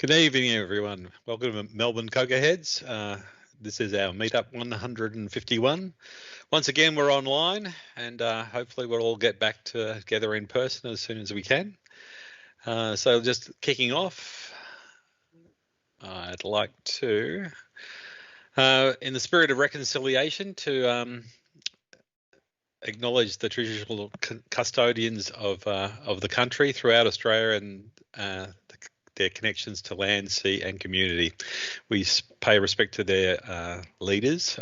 Good evening, everyone. Welcome to Melbourne CocoaHeads. This is our meetup 151. Once again, we're online, and hopefully we'll all get back together in person as soon as we can. So just kicking off, I'd like to, in the spirit of reconciliation, to acknowledge the traditional custodians of the country throughout Australia and their connections to land, sea and community. We pay respect to their leaders,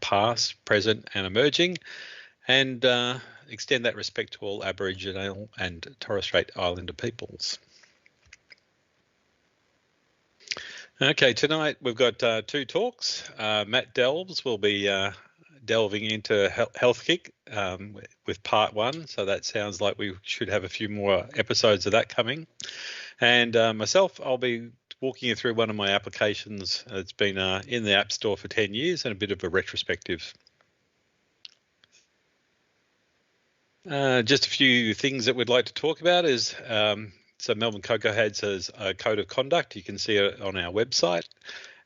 past, present and emerging, and extend that respect to all Aboriginal and Torres Strait Islander peoples. Okay, tonight we've got two talks. Matt Delves will be delving into health kick with part one, so that sounds like we should have a few more episodes of that coming. And myself, I'll be walking you through one of my applications. It's been in the App Store for 10 years and a bit of a retrospective. Just a few things that we'd like to talk about is, so Melbourne CocoaHeads has a code of conduct. You can see it on our website.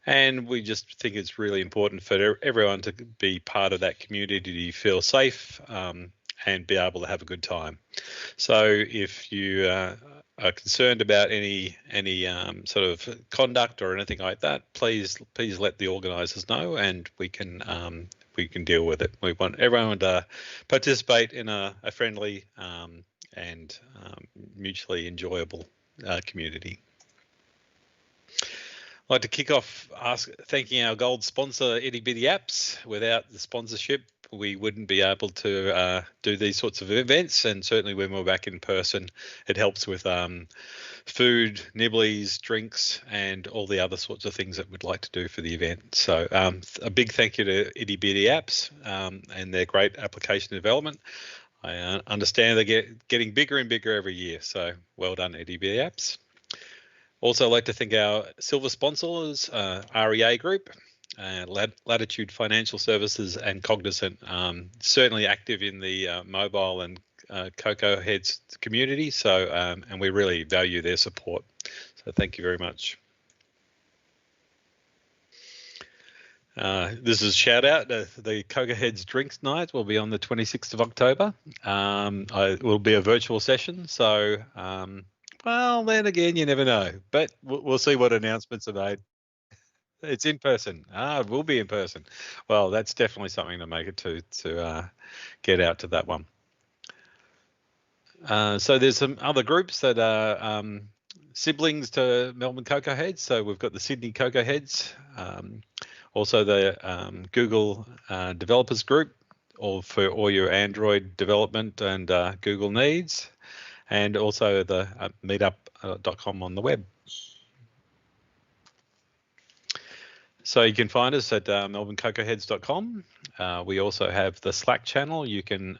And we just think it's really important for everyone to be part of that community, to feel safe and be able to have a good time. So if you are concerned about any sort of conduct or anything like that, please let the organisers know, and we can deal with it. We want everyone to participate in a friendly and mutually enjoyable community. I'd like to kick off thanking our gold sponsor, Itty Bitty Apps. Without the sponsorship, we wouldn't be able to do these sorts of events, and certainly when we're back in person, it helps with food, nibblies, drinks, and all the other sorts of things that we'd like to do for the event. So a big thank you to Itty Bitty Apps and their great application development. I understand they're getting bigger and bigger every year, so well done, Itty Bitty Apps. Also, I'd like to thank our silver sponsors, REA Group, Latitude Financial Services and Cognizant, certainly active in the mobile and CocoaHeads community, so and we really value their support. So thank you very much. This is a shout out. The CocoaHeads Drinks Night will be on the 26th of October. It will be a virtual session, so well, then again, you never know, but we'll see what announcements are made. It's in person. It will be in person. Well, that's definitely something to make it to get out to that one. So there's some other groups that are siblings to Melbourne CocoaHeads. So we've got the Sydney CocoaHeads, also the Google Developers Group, for all your Android development and Google needs, and also the meetup.com on the web. So you can find us at melbournecocoaheads.com. We also have the Slack channel. You can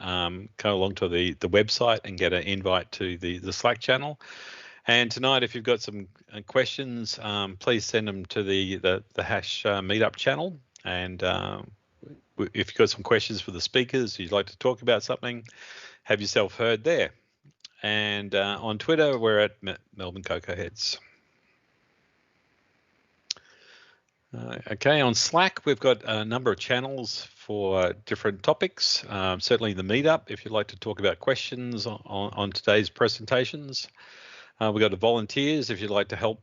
go along to the website and get an invite to the Slack channel. And tonight, if you've got some questions, please send them to the hash meetup channel. And if you've got some questions for the speakers, you'd like to talk about something, have yourself heard there. And on Twitter, we're at Melbourne CocoaHeads. Okay, on Slack, we've got a number of channels for different topics. Certainly the meetup, if you'd like to talk about questions on today's presentations. We've got the volunteers, if you'd like to help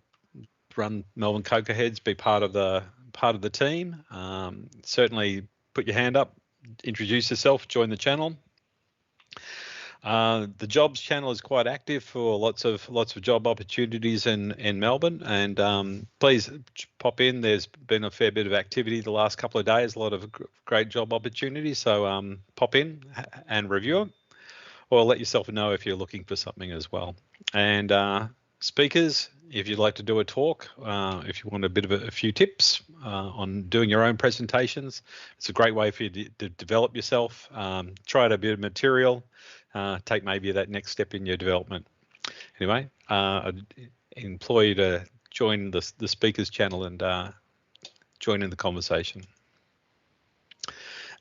run Melbourne CocoaHeads, be part of the team. Certainly put your hand up, introduce yourself, join the channel. The jobs channel is quite active for lots of job opportunities in Melbourne, and please pop in. There's been a fair bit of activity the last couple of days, a lot of great job opportunities. So pop in and review it, or let yourself know if you're looking for something as well. And speakers, if you'd like to do a talk, if you want a few tips on doing your own presentations, it's a great way for you to develop yourself. Try out a bit of material. Take maybe that next step in your development. Anyway, I'd implore you to join the speakers channel and join in the conversation.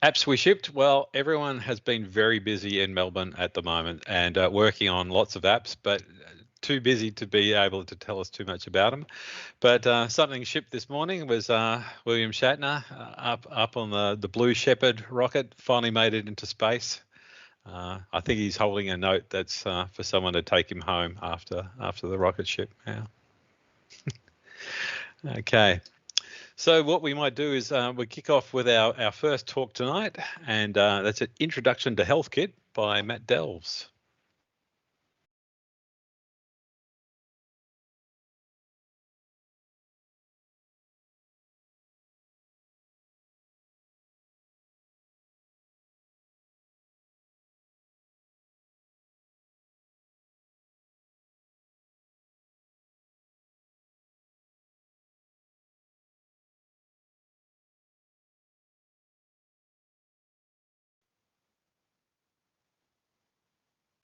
Apps we shipped. Well, everyone has been very busy in Melbourne at the moment and working on lots of apps, but too busy to be able to tell us too much about them. But something shipped this morning was William Shatner up on the Blue Shepard rocket, finally made it into space. I think he's holding a note that's for someone to take him home after the rocket ship. Yeah. Okay. So what we might do is we kick off with our first talk tonight, and that's an Introduction to Health Kit by Matt Delves.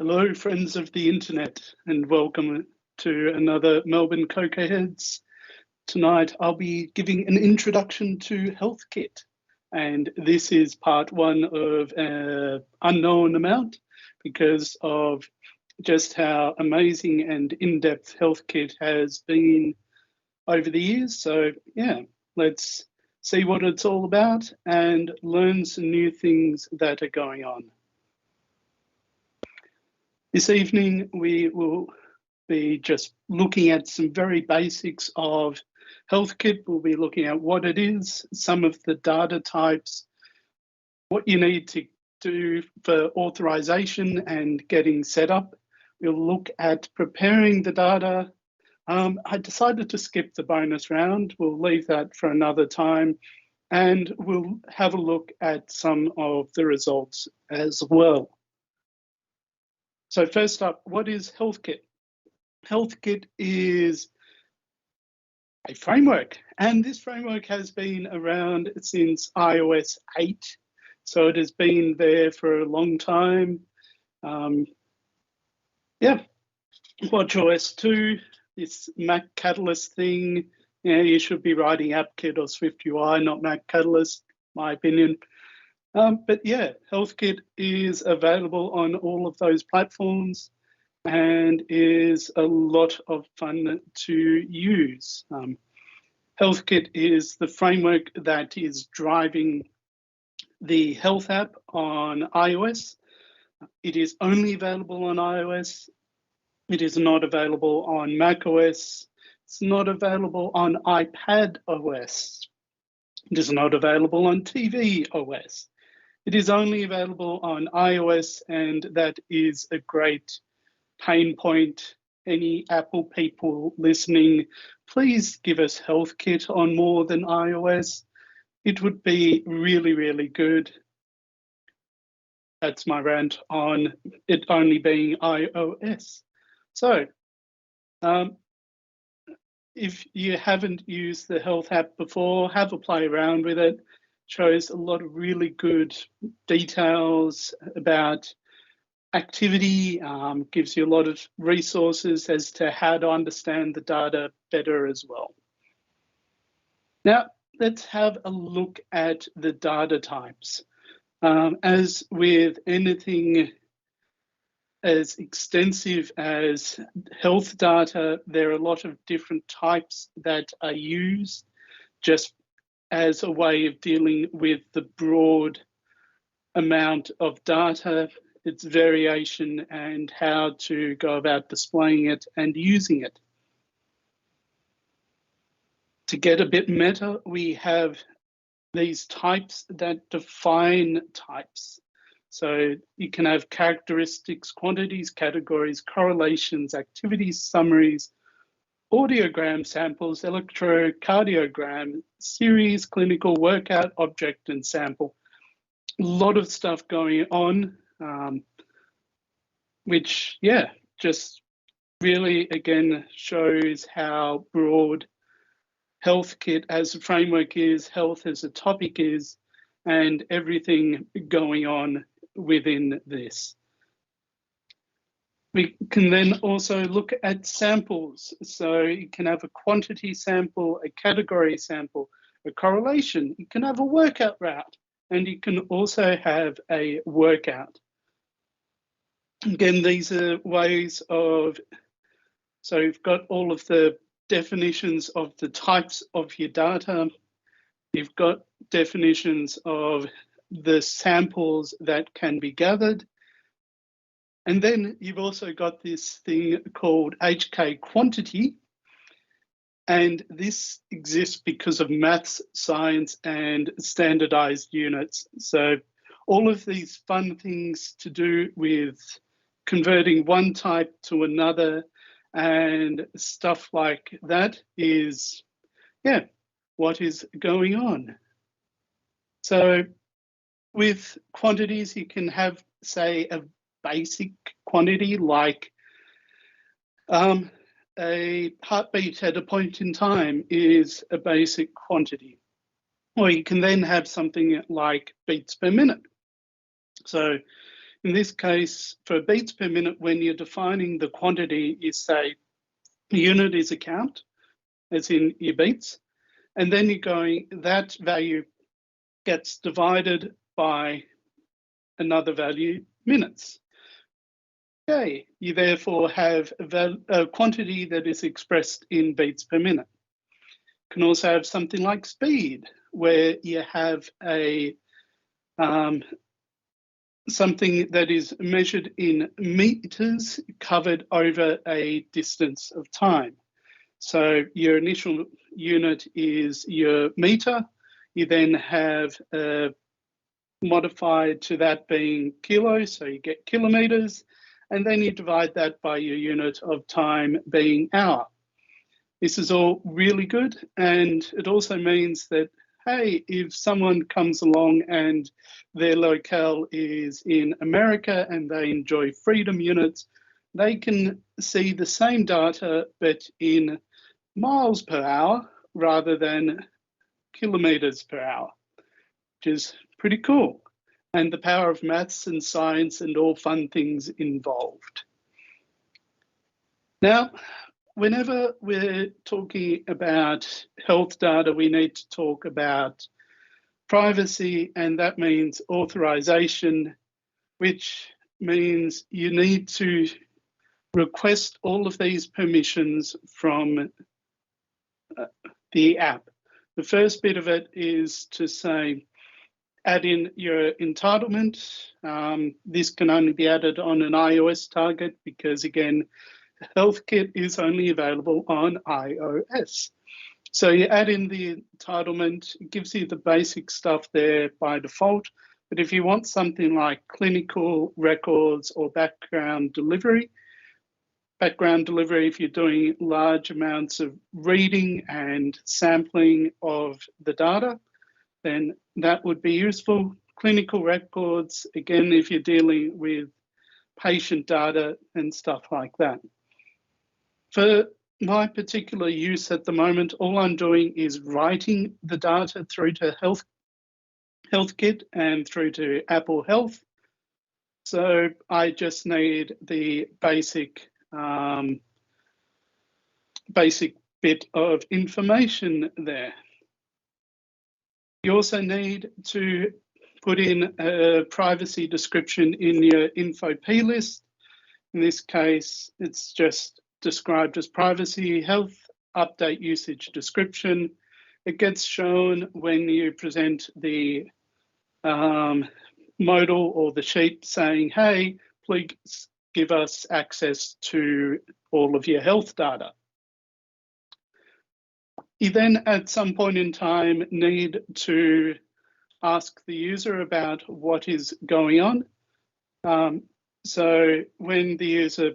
Hello, friends of the internet, and welcome to another Melbourne CocoaHeads. Tonight, I'll be giving an introduction to Health Kit, and this is part one of an unknown amount because of just how amazing and in-depth Health Kit has been over the years. So yeah, let's see what it's all about and learn some new things that are going on. This evening, we will be just looking at some very basics of Health Kit. We'll be looking at what it is, some of the data types, what you need to do for authorization and getting set up. We'll look at preparing the data. I decided to skip the bonus round. We'll leave that for another time. And we'll have a look at some of the results as well. So first up, what is Health Kit? Health Kit is a framework, and this framework has been around since iOS 8. So it has been there for a long time. Yeah, WatchOS 2, this Mac Catalyst thing. Yeah, you should be writing AppKit or SwiftUI, not Mac Catalyst, my opinion. But yeah, Health Kit is available on all of those platforms and is a lot of fun to use. Health Kit is the framework that is driving the health app on iOS. It is only available on iOS. It is not available on macOS. It's not available on iPad OS. It is not available on TV OS. It is only available on iOS, and that is a great pain point. Any Apple people listening, please give us Health Kit on more than iOS. It would be really, really good. That's my rant on it only being iOS. So, if you haven't used the Health app before, have a play around with it. Shows a lot of really good details about activity, gives you a lot of resources as to how to understand the data better as well. Now, let's have a look at the data types. As with anything as extensive as health data, there are a lot of different types that are used just as a way of dealing with the broad amount of data, its variation, and how to go about displaying it and using it. To get a bit meta, we have these types that define types. So you can have characteristics, quantities, categories, correlations, activities, summaries, audiogram samples, electrocardiogram, series, clinical, workout, object, and sample. A lot of stuff going on, which, yeah, just really, again, shows how broad health kit as a framework is, health as a topic is, and everything going on within this. We can then also look at samples. So you can have a quantity sample, a category sample, a correlation. You can have a workout route, and you can also have a workout. Again, these are ways of, so you've got all of the definitions of the types of your data. You've got definitions of the samples that can be gathered. And then you've also got this thing called HK quantity. And this exists because of maths, science, and standardized units. So all of these fun things to do with converting one type to another and stuff like that is, yeah, what is going on. So with quantities, you can have, say, a basic quantity like a heartbeat at a point in time is a basic quantity. Or you can then have something like beats per minute. So in this case, for beats per minute, when you're defining the quantity, you say the unit is a count, as in your beats, and then you're going, that value gets divided by another value, minutes. Okay, you therefore have a quantity that is expressed in beats per minute. You can also have something like speed, where you have a something that is measured in meters covered over a distance of time. So your initial unit is your meter. You then have modified to that being kilos, so you get kilometers, and then you divide that by your unit of time being hour. This is all really good, and it also means that, hey, if someone comes along and their locale is in America and they enjoy freedom units, they can see the same data but in miles per hour rather than kilometers per hour, which is pretty cool. And the power of maths and science and all fun things involved. Now, whenever we're talking about health data, we need to talk about privacy, and that means authorization, which means you need to request all of these permissions from the app. The first bit of it is to say, add in your entitlement. This can only be added on an iOS target because, again, HealthKit is only available on iOS. So you add in the entitlement, it gives you the basic stuff there by default. But if you want something like clinical records or background delivery, if you're doing large amounts of reading and sampling of the data, then that would be useful. Clinical records, again, if you're dealing with patient data and stuff like that. For my particular use at the moment, all I'm doing is writing the data through to HealthKit and through to Apple Health. So I just need the basic bit of information there. You also need to put in a privacy description in your info P list. In this case, it's just described as privacy, health, update usage description. It gets shown when you present the modal or the sheet saying, hey, please give us access to all of your health data. You then at some point in time need to ask the user about what is going on. So when the user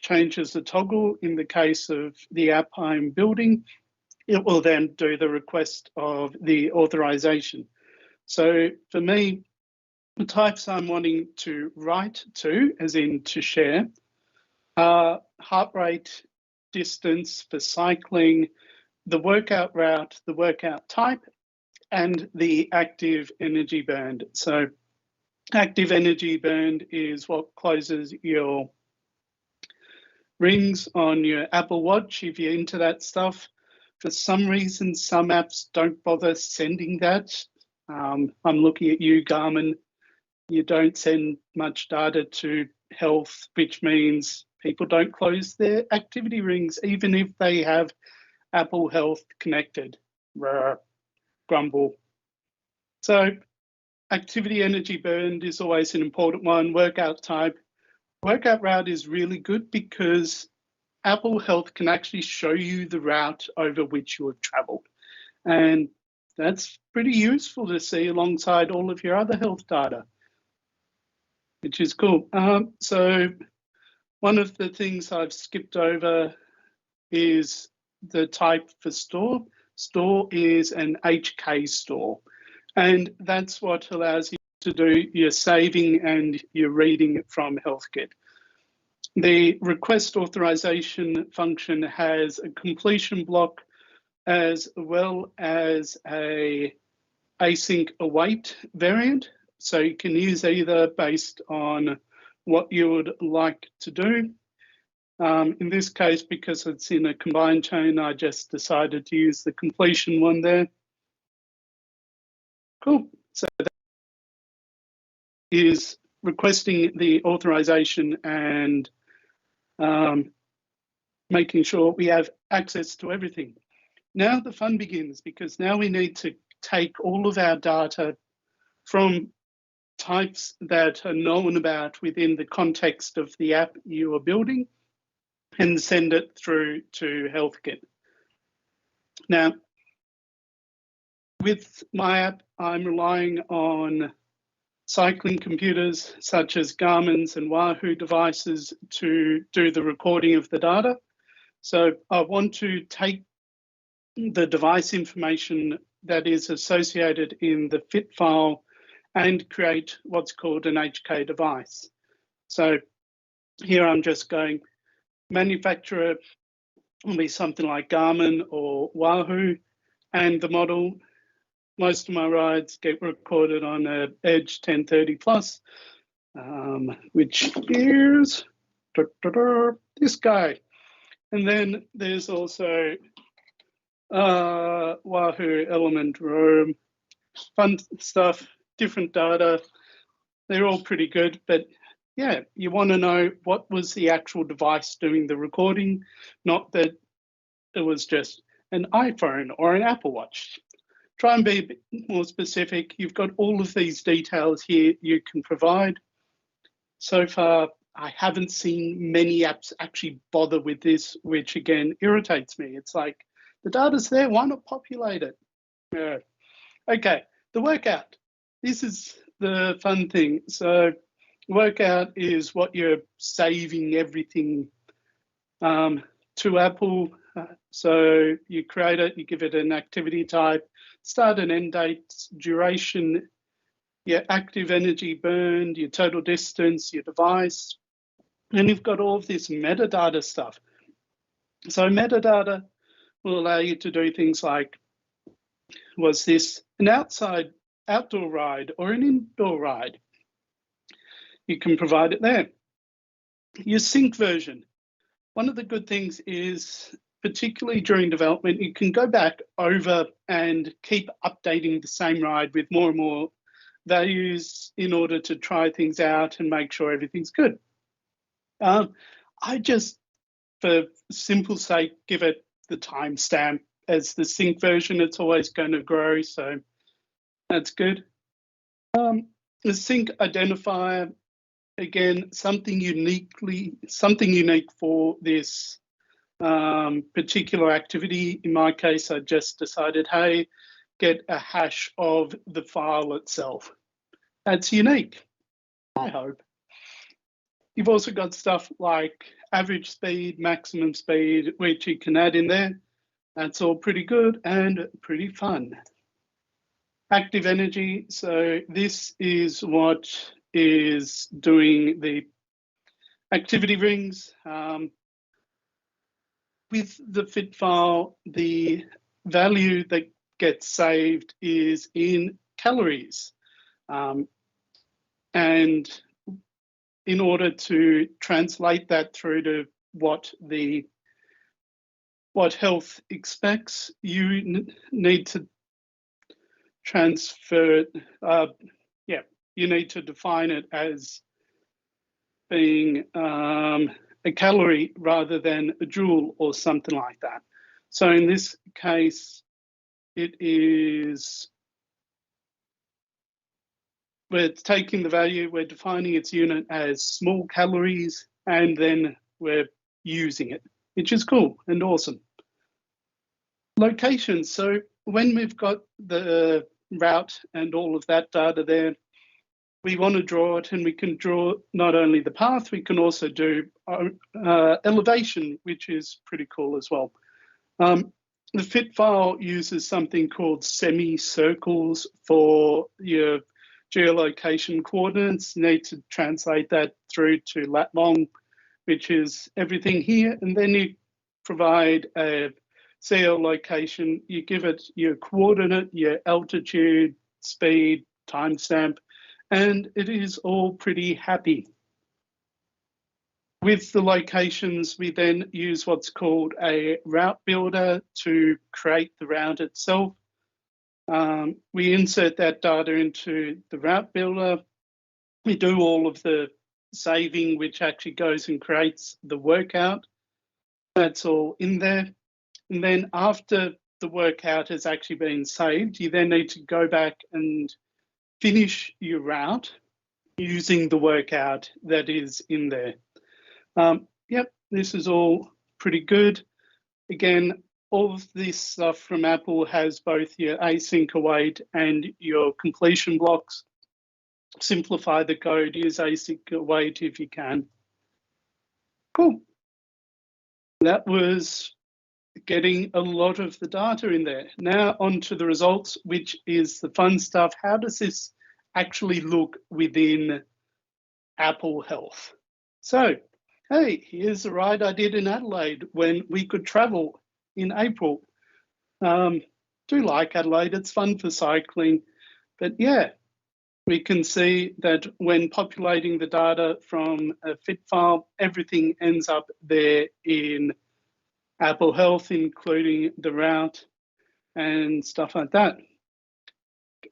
changes the toggle, in the case of the app I'm building, it will then do the request of the authorization. So for me, the types I'm wanting to write to, as in to share, are heart rate, distance for cycling, the workout route, the workout type, and the active energy burned. So active energy burned is what closes your rings on your Apple Watch if you're into that stuff. For some reason, some apps don't bother sending that. I'm looking at you, Garmin. You don't send much data to health, which means people don't close their activity rings, even if they have Apple Health connected. Grumble. So activity energy burned is always an important one. Workout type. Workout route is really good because Apple Health can actually show you the route over which you have traveled. And that's pretty useful to see alongside all of your other health data, which is cool. So one of the things I've skipped over is the type for store. Store is an HK store, and that's what allows you to do your saving and your reading from HealthKit. The request authorization function has a completion block as well as a async await variant. So you can use either based on what you would like to do. In this case, because it's in a combined chain, I just decided to use the completion one there. Cool. So that is requesting the authorization and making sure we have access to everything. Now the fun begins, because now we need to take all of our data from types that are known about within the context of the app you are building and send it through to HealthKit. Now, with my app, I'm relying on cycling computers such as Garmin's and Wahoo devices to do the recording of the data. So I want to take the device information that is associated in the fit file and create what's called an HK device. So here I'm just going, manufacturer will be something like Garmin or Wahoo, and the model, most of my rides get recorded on a Edge 1030 Plus, which is this guy. And then there's also Wahoo Element Roam, fun stuff, different data. They're all pretty good, but yeah, you want to know what was the actual device doing the recording, not that it was just an iPhone or an Apple Watch. Try and be a bit more specific. You've got all of these details here you can provide. So far, I haven't seen many apps actually bother with this, which again irritates me. It's like, the data's there, why not populate it? Yeah. Okay, the workout. This is the fun thing. So workout is what you're saving everything to Apple. So you create it, you give it an activity type, start and end date, duration, your active energy burned, your total distance, your device, and you've got all of this metadata stuff. So metadata will allow you to do things like, was this an outdoor ride or an indoor ride? You can provide it there. Your sync version. One of the good things is particularly during development, you can go back over and keep updating the same ride with more and more values in order to try things out and make sure everything's good. I just, for simple sake, give it the timestamp as the sync version. It's always going to grow, so that's good. The sync identifier, again, something unique for this particular activity. In my case, I just decided, hey, get a hash of the file itself. That's unique, I hope. You've also got stuff like average speed, maximum speed, which you can add in there. That's all pretty good and pretty fun. Active energy, so this is what is doing the activity rings. With the fit file, the value that gets saved is in calories. And in order to translate that through to what health expects, you need to transfer, you need to define it as being a calorie rather than a joule or something like that. So in this case, we're taking the value, we're defining its unit as small calories, and then we're using it, which is cool and awesome. Locations, so when we've got the route and all of that data there, we want to draw it, and we can draw not only the path, we can also do elevation, which is pretty cool as well. The fit file uses something called semicircles for your geolocation coordinates. You need to translate that through to lat long, which is everything here, and then you provide a CL location. You give it your coordinate, your altitude, speed, timestamp, and it is all pretty happy. With the locations, we then use what's called a route builder to create the route itself. We insert that data into the route builder. We do all of the saving, which actually goes and creates the workout. That's all in there. And then after the workout has actually been saved, you then need to go back and finish your route using the workout that is in there. Yep, this is all pretty good. Again, all of this stuff from Apple has both your async await and your completion blocks. Simplify the code, use async await if you can. Cool. That was getting a lot of the data in there. Now on to the results, which is the fun stuff. How does this actually look within Apple Health? So, hey, here's a ride I did in Adelaide when we could travel in April. Do like Adelaide, it's fun for cycling. But yeah, we can see that when populating the data from a fit file, everything ends up there in Apple Health, including the route and stuff like that.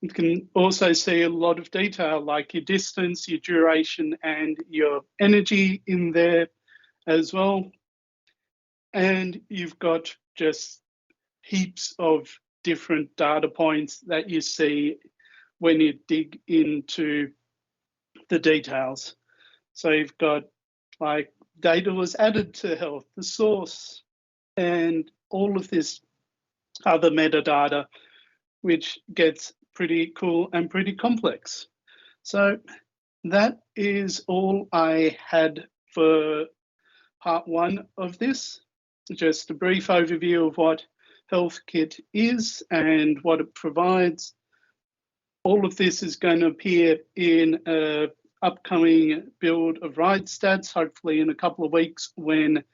You can also see a lot of detail like your distance, your duration, and your energy in there as well. And you've got just heaps of different data points that you see when you dig into the details. So you've got like data was added to health, the source, and all of this other metadata, which gets pretty cool and pretty complex. So that is all I had for part one of this. Just a brief overview of what HealthKit is and what it provides. All of this is going to appear in an upcoming build of Ride Stats, hopefully in a couple of weeks when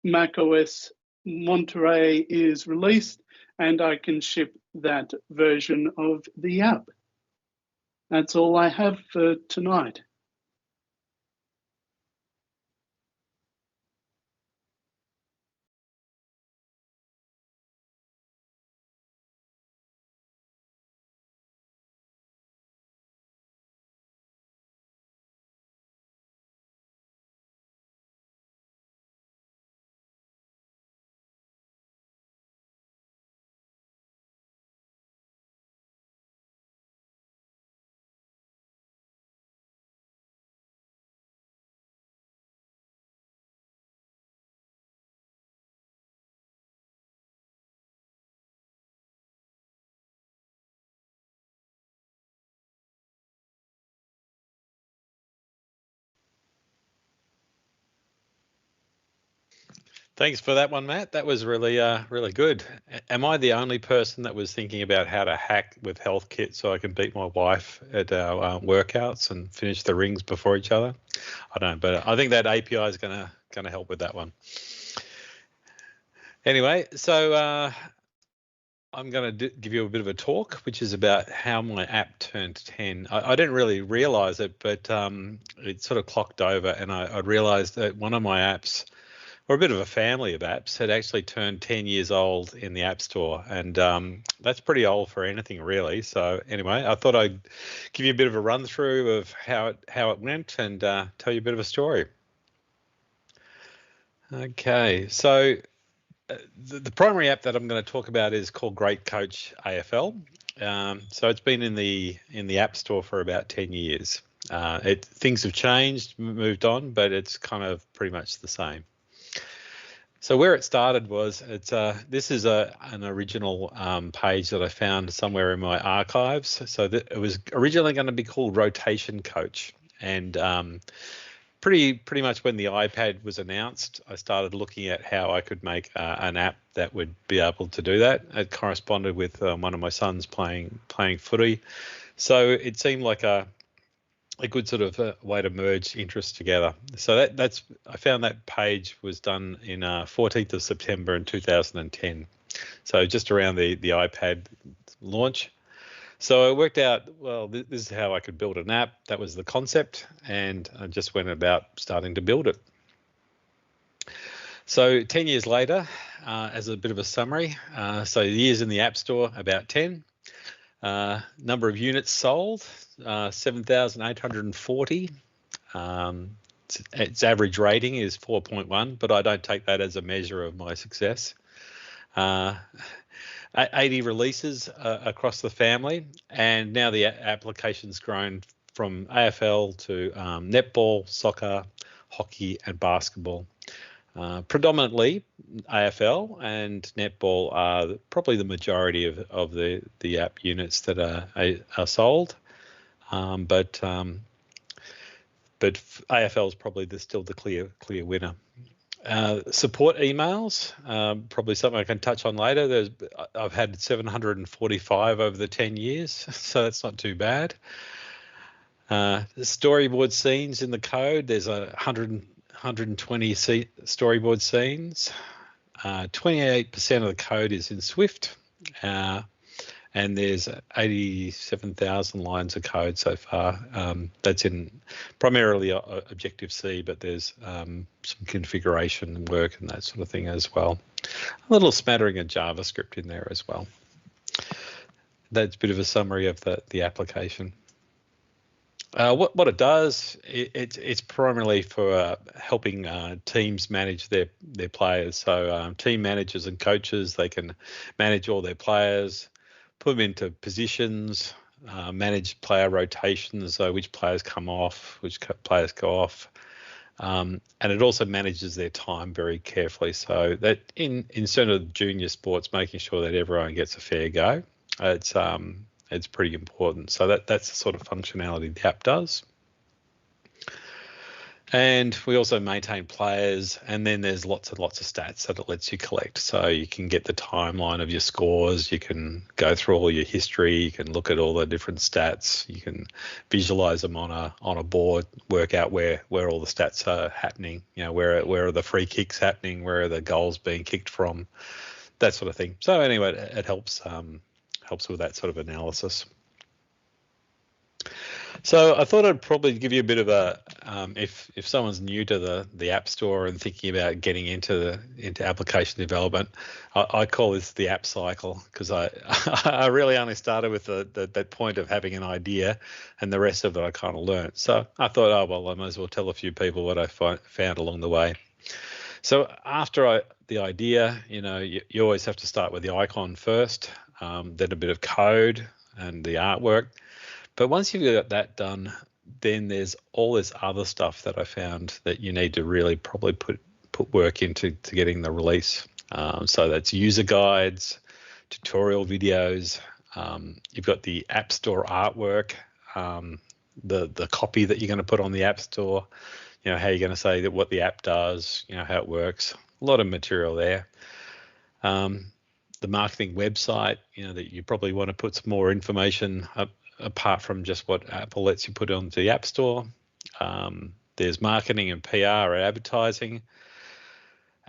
macOS Monterey is released and I can ship that version of the app. That's all I have for tonight. Thanks for that one, Matt. That was really good. Am I the only person that was thinking about how to hack with Health Kit so I can beat my wife at our workouts and finish the rings before each other? I don't know, but I think that API is gonna help with that one. Anyway, so I'm going to give you a bit of a talk, which is about how my app turned 10. I didn't really realize it, but it sort of clocked over, and I realized that one of my apps, or a bit of a family of apps, had actually turned 10 years old in the App Store, and that's pretty old for anything, really. So anyway, I thought I'd give you a bit of a run through of how it went and tell you a bit of a story. Okay, so the primary app that I'm going to talk about is called Great Coach AFL. So it's been in the App Store for about 10 years. Things have changed, moved on, but it's kind of pretty much the same. So where it started was this is an original page that I found somewhere in my archives. So it was originally going to be called Rotation Coach, and pretty much when the iPad was announced, I started looking at how I could make an app that would be able to do that. It corresponded with one of my sons playing footy, so it seemed like a good sort of way to merge interests together. So I found that page was done in 14th of September in 2010. So just around the iPad launch. So I worked out, well, this is how I could build an app. That was the concept, and I just went about starting to build it. So 10 years later, as a bit of a summary, so years in the App Store, about 10. Number of units sold, 7,840. Its average rating is 4.1, but I don't take that as a measure of my success. 80 releases across the family, and now the application's grown from AFL to netball, soccer, hockey, and basketball. Predominantly AFL and netball are probably the majority of the app units that are sold, but AFL is probably still the clear winner. Support emails, probably something I can touch on later. I've had 745 over the 10 years, so that's not too bad. The storyboard scenes in the code, there's 120 storyboard scenes. 28% of the code is in Swift, and there's 87,000 lines of code so far. That's in primarily Objective-C, but there's some configuration and work and that sort of thing as well. A little smattering of JavaScript in there as well. That's a bit of a summary of the application. What it does, it's primarily for helping teams manage their players. So team managers and coaches, they can manage all their players, put them into positions, manage player rotations, so which players come off, which players go off, and it also manages their time very carefully. So that in sort of junior sports, making sure that everyone gets a fair go, it's pretty important. So that's the sort of functionality the app does. And we also maintain players, and then there's lots and lots of stats that it lets you collect. So you can get the timeline of your scores, you can go through all your history, you can look at all the different stats, you can visualize them on a board, work out where all the stats are happening, where are the free kicks happening, where are the goals being kicked from, that sort of thing. So anyway, it helps with that sort of analysis. So I thought I'd probably give you a bit of a if someone's new to the App Store and thinking about getting into application development, I call this the app cycle, because I really only started with that point of having an idea, and the rest of it I kind of learned. So I thought, I might as well tell a few people what I found along the way. So after the idea, you always have to start with the icon first, then a bit of code and the artwork. But once you've got that done, then there's all this other stuff that I found that you need to really probably put work into getting the release. So that's user guides, tutorial videos. You've got the App Store artwork, the copy that you're going to put on the App Store. How you're going to say that what the app does, how it works. a lot of material there. The marketing website, that you probably want to put some more information up, apart from just what Apple lets you put onto the App Store. There's marketing and PR and advertising.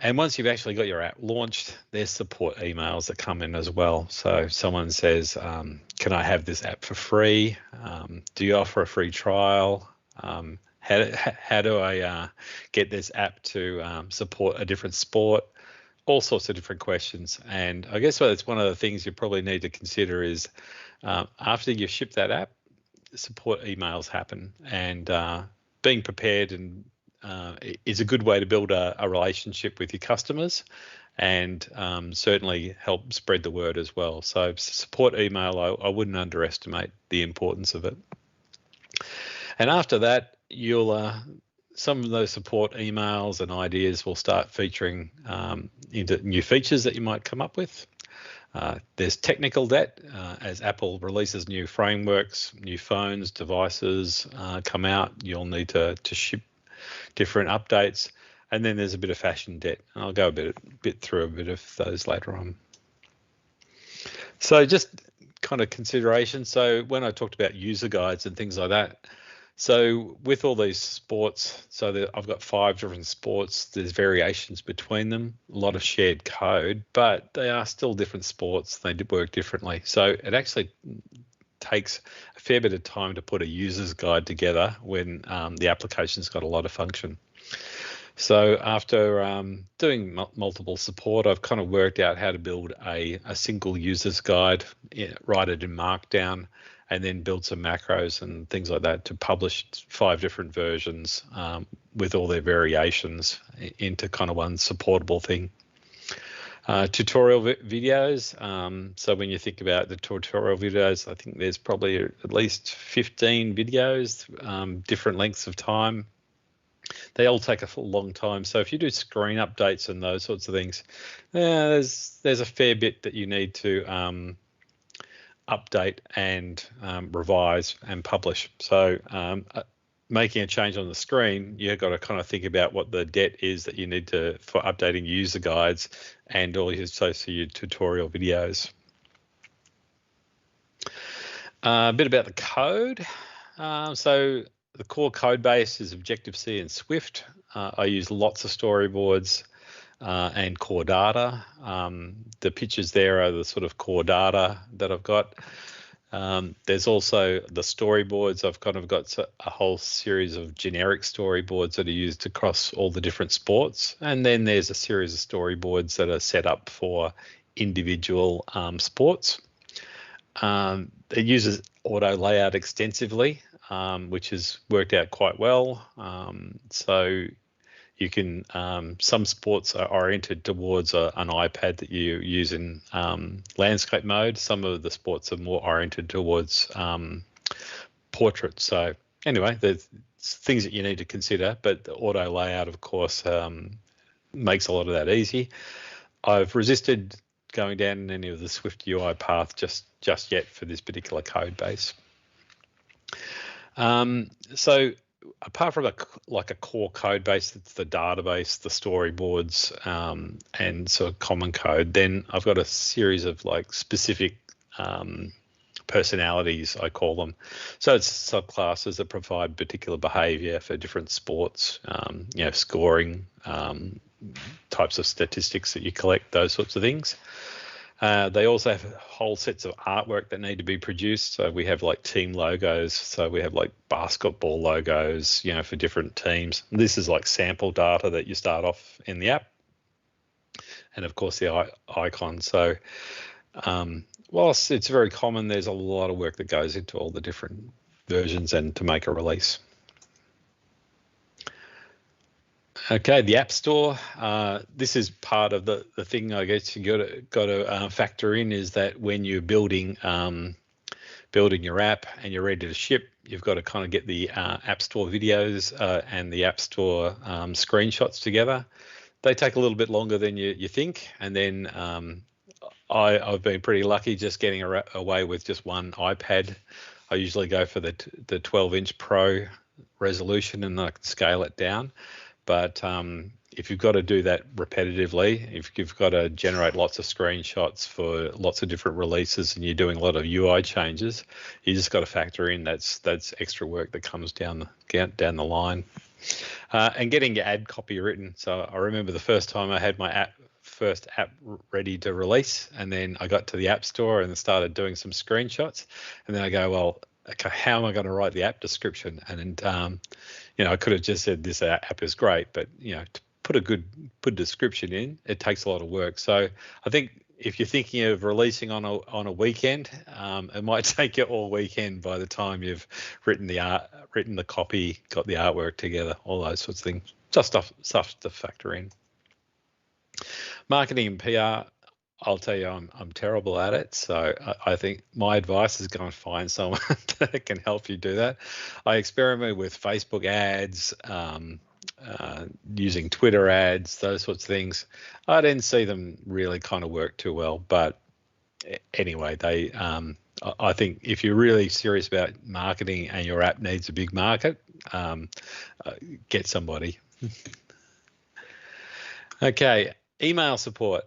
And once you've actually got your app launched, there's support emails that come in as well. So if someone says, can I have this app for free? Do you offer a free trial? How do I get this app to support a different sport? All sorts of different questions. And I guess that's one of the things you probably need to consider is after you ship that app, support emails happen, and being prepared and is a good way to build a relationship with your customers, and certainly help spread the word as well. So support email, I wouldn't underestimate the importance of it. And after that, you'll some of those support emails and ideas will start featuring into new features that you might come up with. There's technical debt as Apple releases new frameworks, new phones, devices come out. You'll need to ship different updates, and then there's a bit of fashion debt. And I'll go a bit through a bit of those later on. So just kind of consideration. So when I talked about user guides and things like that, so with all these sports, so I've got 5 different sports. There's variations between them, a lot of shared code, but they are still different sports. They work differently. So it actually takes a fair bit of time to put a user's guide together when the application's got a lot of function. So after doing multiple support, I've kind of worked out how to build a single user's guide, write it in Markdown, and then build some macros and things like that to publish 5 different versions with all their variations into kind of one supportable thing. Tutorial videos. So when you think about the tutorial videos, I think there's probably at least 15 videos, different lengths of time. They all take a long time. So if you do screen updates and those sorts of things, there's a fair bit that you need to update and revise and publish. So making a change on the screen, you've got to kind of think about what the debt is that you need for updating user guides and all your associated tutorial videos. A bit about the code. So the core code base is Objective-C and Swift. I use lots of storyboards and core data. The pictures there are the sort of core data that I've got. There's also the storyboards. I've kind of got a whole series of generic storyboards that are used across all the different sports. And then there's a series of storyboards that are set up for individual sports. It uses auto layout extensively, which has worked out quite well. So you can, some sports are oriented towards an iPad that you use in landscape mode. Some of the sports are more oriented towards portrait. So anyway, there's things that you need to consider, but the auto layout, of course, makes a lot of that easy. I've resisted going down any of the Swift UI path just yet for this particular code base. So apart from a core code base, that's the database, the storyboards, and sort of common code, then I've got a series of specific personalities, I call them. So it's subclasses that provide particular behavior for different sports, scoring, types of statistics that you collect, those sorts of things. They also have whole sets of artwork that need to be produced. So we have team logos. So we have basketball logos, for different teams. This is sample data that you start off in the app. And of course the icon. So whilst it's very common, there's a lot of work that goes into all the different versions and to make a release. Okay, the App Store. This is part of the thing I guess you got to factor in, is that when you're building your app and you're ready to ship, you've got to kind of get the App Store videos and the App Store screenshots together. They take a little bit longer than you think, and then I've been pretty lucky just getting away with just one iPad. I usually go for the 12-inch Pro resolution, and I can scale it down. But if you've got to do that repetitively, if you've got to generate lots of screenshots for lots of different releases and you're doing a lot of UI changes, you just got to factor in that's extra work that comes down the line. And getting your ad copy written. So I remember the first time I had my first app ready to release, and then I got to the App Store and started doing some screenshots, and then I go, well, okay, how am I going to write the app description? And I could have just said this app is great, but to put a good description in, it takes a lot of work. So I think if you're thinking of releasing on a weekend, it might take you all weekend by the time you've written the copy, got the artwork together, all those sorts of things. Just stuff to factor in. Marketing and PR, I'll tell you, I'm terrible at it. So I think my advice is go and find someone that can help you do that. I experiment with Facebook ads, using Twitter ads, those sorts of things. I didn't see them really kind of work too well. But anyway, I think if you're really serious about marketing and your app needs a big market, get somebody. Okay. Email support.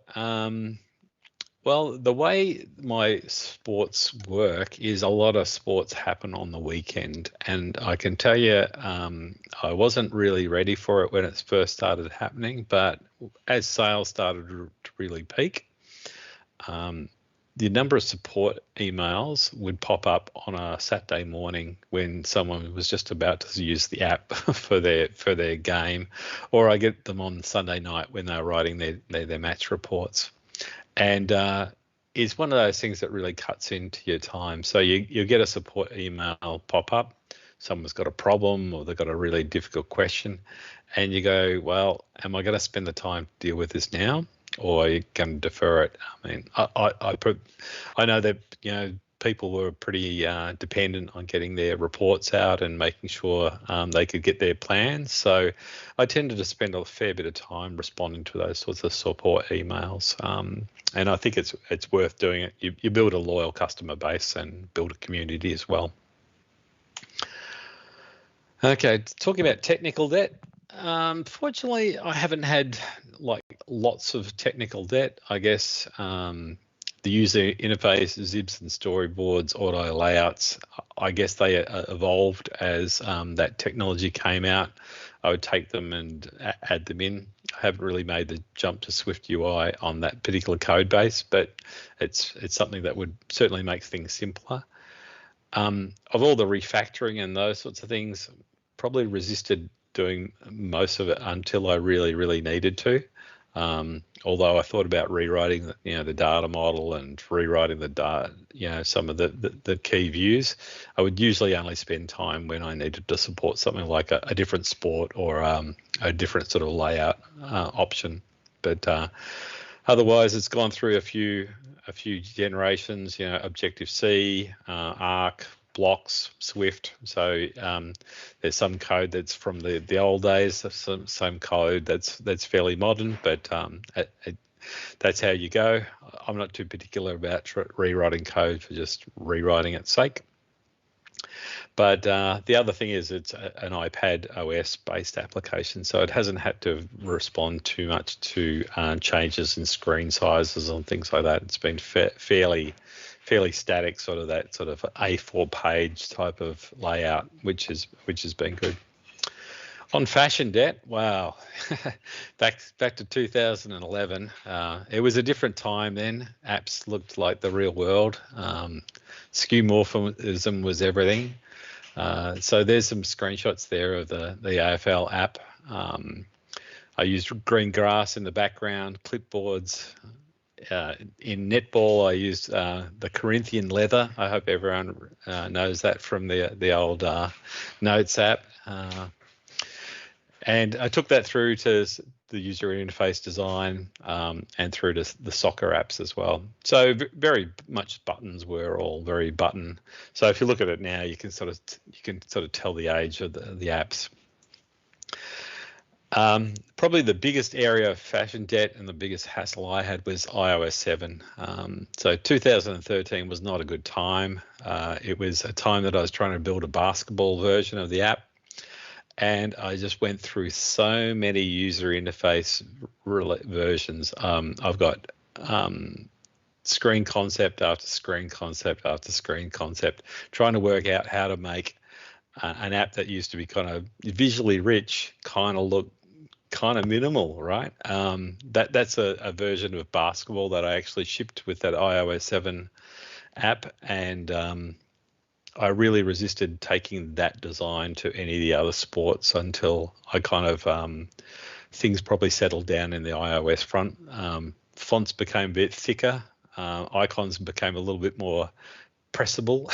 Well, the way my sports work is a lot of sports happen on the weekend, and I can tell you I wasn't really ready for it when it first started happening, but as sales started to really peak, the number of support emails would pop up on a Saturday morning when someone was just about to use the app for their game, or I get them on Sunday night when they're writing their match reports. And it's one of those things that really cuts into your time. So you get a support email pop up, someone's got a problem or they've got a really difficult question, and you go, well, am I going to spend the time to deal with this now, or are you going to defer it? I mean, I know that people were pretty dependent on getting their reports out and making sure they could get their plans. So I tended to spend a fair bit of time responding to those sorts of support emails. And I think it's worth doing it. You build a loyal customer base and build a community as well. Okay, talking about technical debt. Fortunately, I haven't had lots of technical debt. I guess the user interface, Zibs and storyboards, auto layouts, I guess they evolved as that technology came out. I would take them and add them in. I haven't really made the jump to Swift UI on that particular code base, but it's something that would certainly make things simpler. Of all the refactoring and those sorts of things, probably resisted doing most of it until I really, really needed to. Although I thought about rewriting, the data model and rewriting the data, some of the key views, I would usually only spend time when I needed to support something like a different sport or a different sort of layout option. But otherwise, it's gone through a few generations. Objective-C, Arc, Blocks, Swift. So there's some code that's from the old days, some code that's fairly modern, but that's how you go. I'm not too particular about rewriting code for just rewriting its sake. But the other thing is it's an iPad OS based application, so it hasn't had to respond too much to changes in screen sizes and things like that. It's been fairly static, sort of A4 page type of layout, which has been good. On fashion debt, wow, back to 2011. It was a different time then. Apps looked like the real world. Skeuomorphism was everything. So there's some screenshots there of the AFL app. I used green grass in the background, clipboards. In netball, I used the Corinthian leather. I hope everyone knows that from the old Notes app. And I took that through to the user interface design and through to the soccer apps as well. So very much buttons were all very button. So if you look at it now, you can sort of tell the age of the apps. Probably the biggest area of fashion debt and the biggest hassle I had was iOS 7. So 2013 was not a good time. It was a time that I was trying to build a basketball version of the app. and I just went through so many user interface versions. I've got screen concept after screen concept after screen concept, trying to work out how to make an app that used to be kind of visually rich kind of look kind of minimal, right? That's a version of basketball that I actually shipped with that iOS 7 app, and I really resisted taking that design to any of the other sports until I kind of things probably settled down in the iOS front. Fonts became a bit thicker. Icons became a little bit more pressable.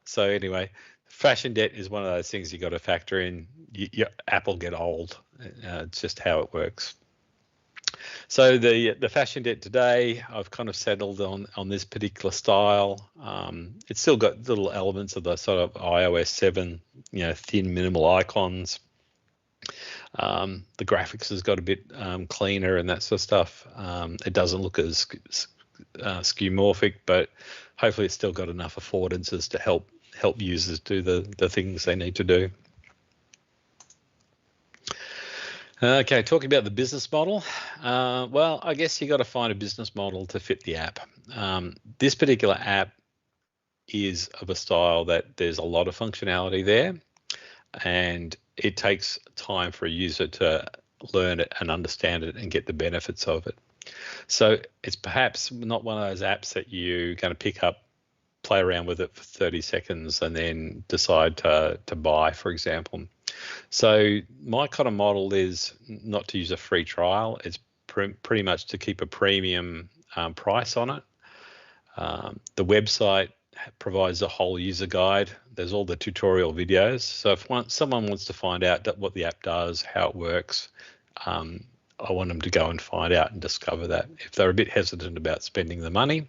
So anyway, fashion debt is one of those things you got to factor in. Your app will get old. It's just how it works. So the fashion debt today, I've kind of settled on this particular style. It's still got little elements of the sort of iOS 7, thin minimal icons. The graphics has got a bit cleaner and that sort of stuff. It doesn't look as skeuomorphic, but hopefully it's still got enough affordances to help users do the things they need to do. Okay, talking about the business model. Well, I guess you got to find a business model to fit the app. This particular app is of a style that there's a lot of functionality there, and it takes time for a user to learn it and understand it and get the benefits of it. So it's perhaps not one of those apps that you're going to pick up, play around with it for 30 seconds and then decide to buy, for example. So my kind of model is not to use a free trial. It's pretty much to keep a premium price on it. The website provides a whole user guide. There's all the tutorial videos. So if someone wants to find out what the app does, how it works, I want them to go and find out and discover that. If they're a bit hesitant about spending the money,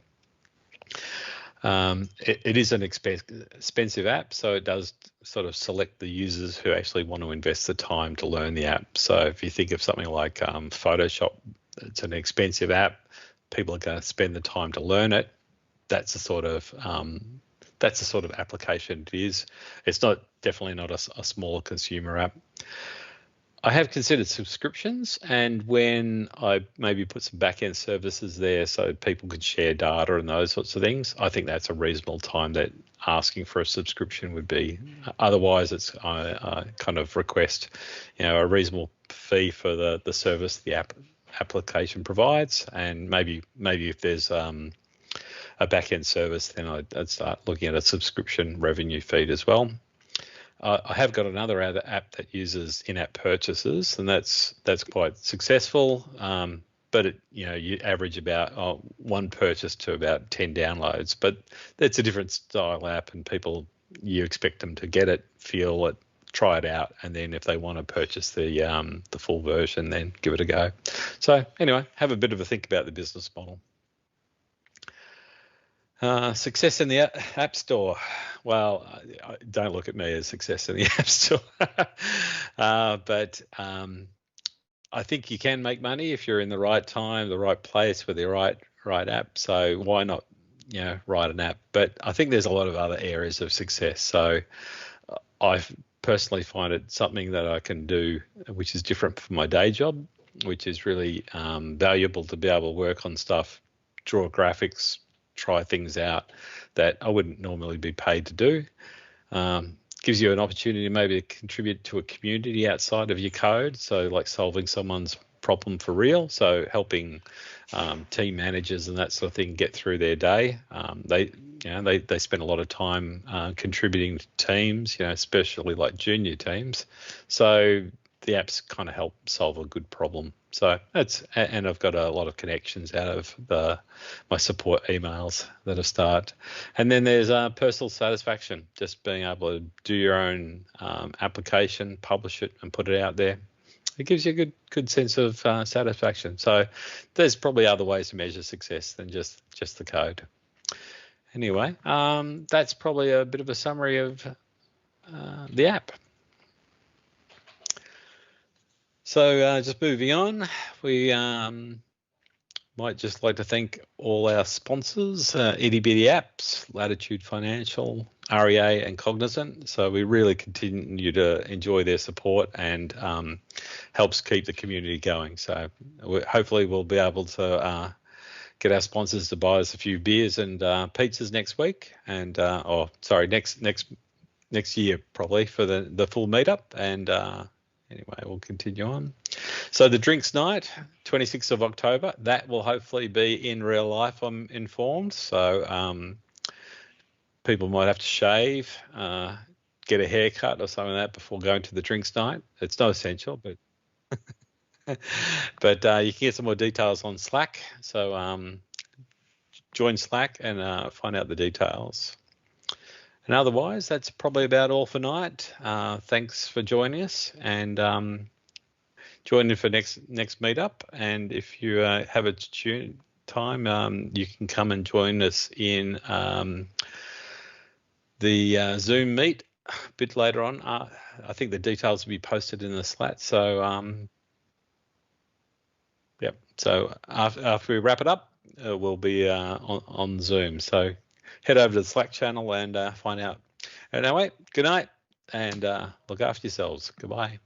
it is an expensive app, so it does sort of select the users who actually want to invest the time to learn the app. So if you think of something like Photoshop, it's an expensive app. People are going to spend the time to learn it. That's the sort of application it is. It's definitely not a smaller consumer app. I have considered subscriptions, and when I maybe put some back-end services there so people could share data and those sorts of things, I think that's a reasonable time that asking for a subscription would be. Otherwise, it's I kind of request, a reasonable fee for the service the application provides, and maybe if there's a back-end service, then I'd start looking at a subscription revenue feed as well. I have got another app that uses in-app purchases, and that's quite successful. But you average about one purchase to about 10 downloads. But that's a different style app, and you expect them to get it, feel it, try it out, and then if they want to purchase the full version, then give it a go. So anyway, have a bit of a think about the business model. Success in the App Store. Well, don't look at me as success in the App Store, but I think you can make money if you're in the right time, the right place with the right app. So why not, write an app? But I think there's a lot of other areas of success. So I personally find it something that I can do, which is different from my day job, which is really valuable to be able to work on stuff, draw graphics, try things out that I wouldn't normally be paid to do. Gives you an opportunity maybe to contribute to a community outside of your code. So like solving someone's problem for real. So helping team managers and that sort of thing get through their day. They spend a lot of time contributing to teams, especially like junior teams. So the apps kind of help solve a good problem. So and I've got a lot of connections out of my support emails that I start. And then there's personal satisfaction, just being able to do your own application, publish it, and put it out there. It gives you a good sense of satisfaction. So there's probably other ways to measure success than just the code. Anyway, that's probably a bit of a summary of the app. So just moving on, we might just like to thank all our sponsors, Itty Bitty Apps, Latitude Financial, REA and Cognizant. So we really continue to enjoy their support and helps keep the community going. So hopefully we'll be able to get our sponsors to buy us a few beers and pizzas next week, and next year probably for the full meetup. And anyway, we'll continue on. So the drinks night, 26th of October, that will hopefully be in real life, I'm informed. So people might have to shave, get a haircut or something like that before going to the drinks night. It's not essential, but but you can get some more details on Slack. So join Slack and find out the details. And otherwise, that's probably about all for night. Thanks for joining us, and join in for next meetup. And if you have a time, you can come and join us in the Zoom meet a bit later on. I think the details will be posted in the Slack. So yep. So after we wrap it up, we'll be on Zoom. So head over to the Slack channel and find out. Anyway, good night, and look after yourselves. Goodbye.